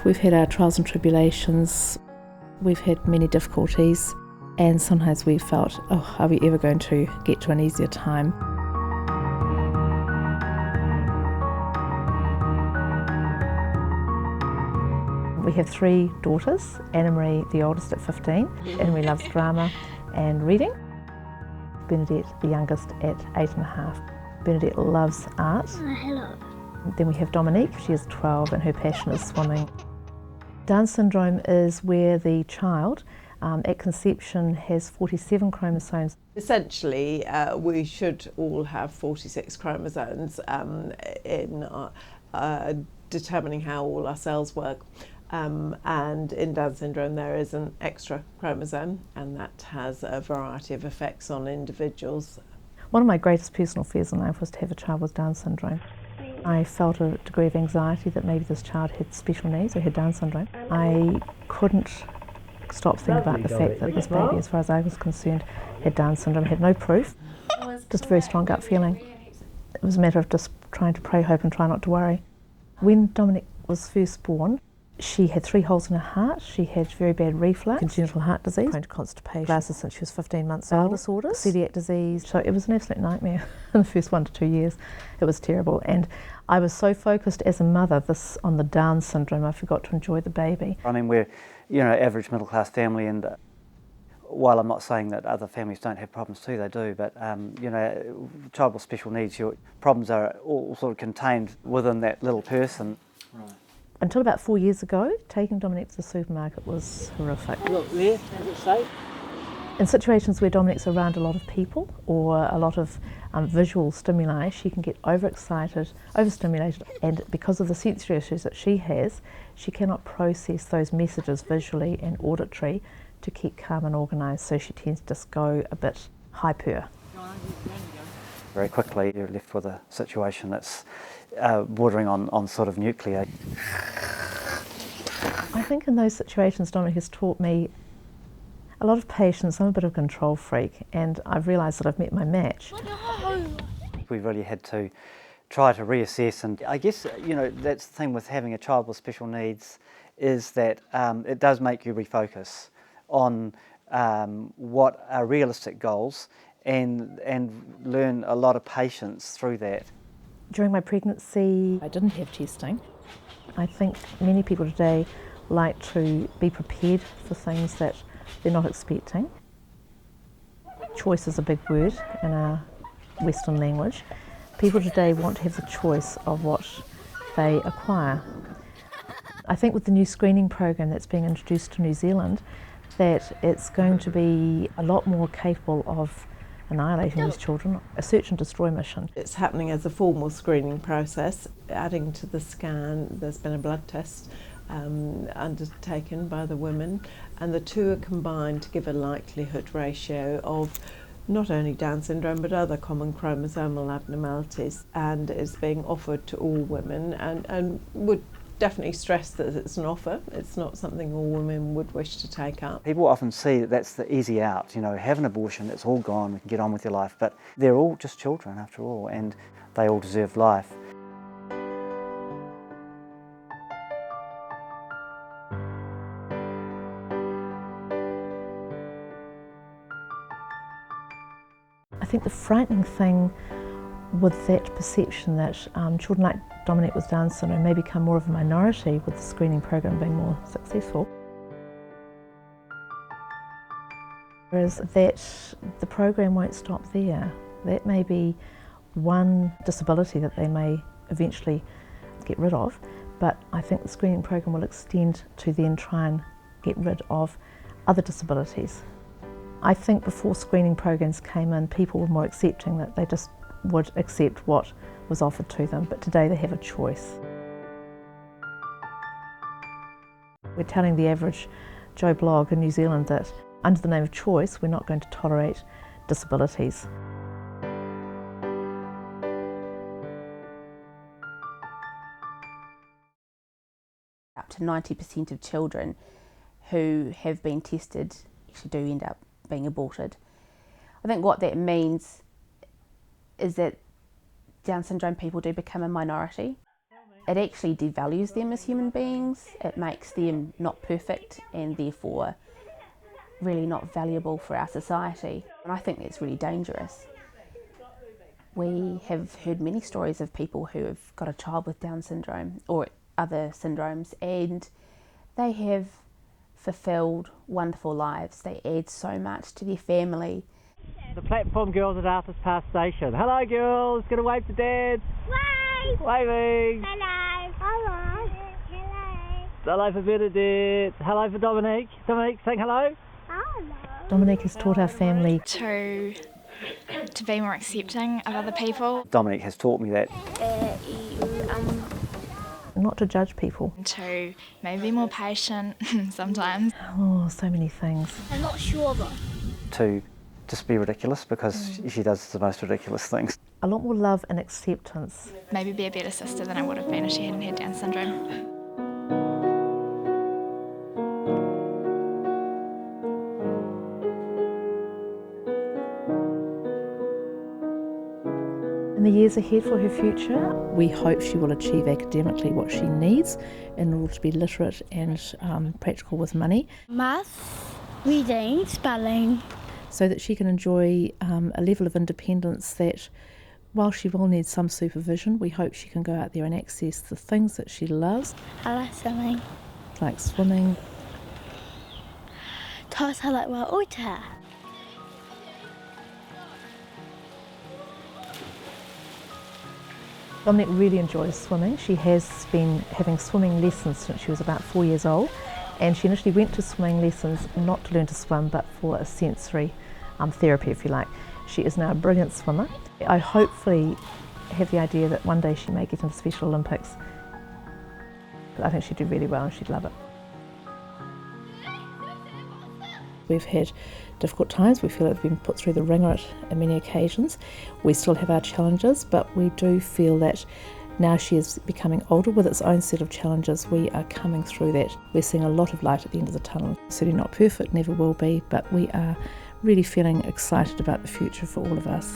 We've had our trials and tribulations, we've had many difficulties, and sometimes we've felt, oh, are we ever going to get to an easier time? We have 3 daughters, Anna Marie, the oldest at 15, Anna Marie loves drama and reading. Bernadette, the youngest, at 8.5. Bernadette loves art. Hello. Then we have Dominique, she is 12 and her passion is swimming. Down syndrome is where the child at conception has 47 chromosomes. Essentially, we should all have 46 chromosomes in determining how all our cells work. And in Down syndrome there is an extra chromosome, and that has a variety of effects on individuals. One of my greatest personal fears in life was to have a child with Down syndrome. I felt a degree of anxiety that maybe this child had special needs or had Down syndrome. I couldn't stop thinking about the fact that this baby, as far as I was concerned, had Down syndrome, had no proof, just a very strong gut feeling. It was a matter of just trying to pray, hope and try not to worry. When Dominique was first born, she had 3 holes in her heart, she had very bad reflux, congenital heart disease, prone to constipation, glasses since she was 15 months old, bowel disorders, celiac disease. So it was an absolute nightmare in the first 1 to 2 years. It was terrible, and I was so focused as a mother on the Down syndrome, I forgot to enjoy the baby. I mean, we're, average middle class family, and while I'm not saying that other families don't have problems too, they do, but child with special needs, your problems are all sort of contained within that little person. Right. Until about 4 years ago, taking Dominique to the supermarket was horrific. Look there, is it safe? In situations where Dominique's around a lot of people or a lot of visual stimuli, she can get overexcited, overstimulated, and because of the sensory issues that she has, she cannot process those messages visually and auditory to keep calm and organised, so she tends to just go a bit hyper. Very quickly you're left with a situation that's bordering on sort of nuclear. I think in those situations Dominique has taught me a lot of patience. I'm a bit of a control freak, and I've realised that I've met my match. We really had to try to reassess, and I guess that's the thing with having a child with special needs, is that it does make you refocus on what are realistic goals and learn a lot of patience through that. During my pregnancy, I didn't have testing. I think many people today like to be prepared for things that they're not expecting. Choice is a big word in our Western language. People today want to have the choice of what they acquire. I think with the new screening program that's being introduced to New Zealand, that it's going to be a lot more capable of annihilating these children, a search and destroy mission. It's happening as a formal screening process. Adding to the scan, there's been a blood test undertaken by the women, and the two are combined to give a likelihood ratio of not only Down syndrome but other common chromosomal abnormalities, and is being offered to all women, and would definitely stress that it's an offer. It's not something all women would wish to take up. People often see that that's the easy out, have an abortion, it's all gone, we can get on with your life, but they're all just children after all, and they all deserve life. I think the frightening thing with that perception that children like Dominique with Down syndrome may become more of a minority with the screening program being more successful, is that the program won't stop there. That may be one disability that they may eventually get rid of, but I think the screening program will extend to then try and get rid of other disabilities. I think before screening programs came in, people were more accepting, that they just would accept what was offered to them, but today they have a choice. We're telling the average Joe Blogg in New Zealand that under the name of choice, we're not going to tolerate disabilities. Up to 90% of children who have been tested actually do end up being aborted. I think what that means is that Down syndrome people do become a minority. It actually devalues them as human beings. It makes them not perfect and therefore really not valuable for our society. And I think that's really dangerous. We have heard many stories of people who have got a child with Down syndrome or other syndromes, and they have fulfilled wonderful lives. They add so much to their family. The platform girls at Arthur's Pass Station. Hello girls, get a wave to Dad. Wave! Waving. Hello! Hello! Hello! Hello for Benedict. Hello for Dominique. Dominique, saying hello. Hello! Dominique has taught our family to be more accepting of other people, Dominique has taught me that. not to judge people. to maybe be more patient sometimes. Oh, so many things. I'm not sure though. To just be ridiculous because she does the most ridiculous things. A lot more love and acceptance. Maybe be a better sister than I would have been if she hadn't had Down syndrome. In the years ahead for her future, we hope she will achieve academically what she needs in order to be literate and practical with money, Maths, reading, spelling. so that she can enjoy a level of independence that, while she will need some supervision, we hope she can go out there and access the things that she loves, I like swimming. like swimming. Toss I like my oita. Dominique really enjoys swimming. She has been having swimming lessons since she was about 4 years old, and she initially went to swimming lessons not to learn to swim but for a sensory therapy, if you like. She is now a brilliant swimmer. I hopefully have the idea that one day she may get into Special Olympics. I think she'd do really well and she'd love it. We've had difficult times. We feel like we've been put through the ringer at many occasions. We still have our challenges, but we do feel that now she is becoming older with its own set of challenges, we are coming through that. We're seeing a lot of light at the end of the tunnel. Certainly not perfect, never will be, but we are really feeling excited about the future for all of us.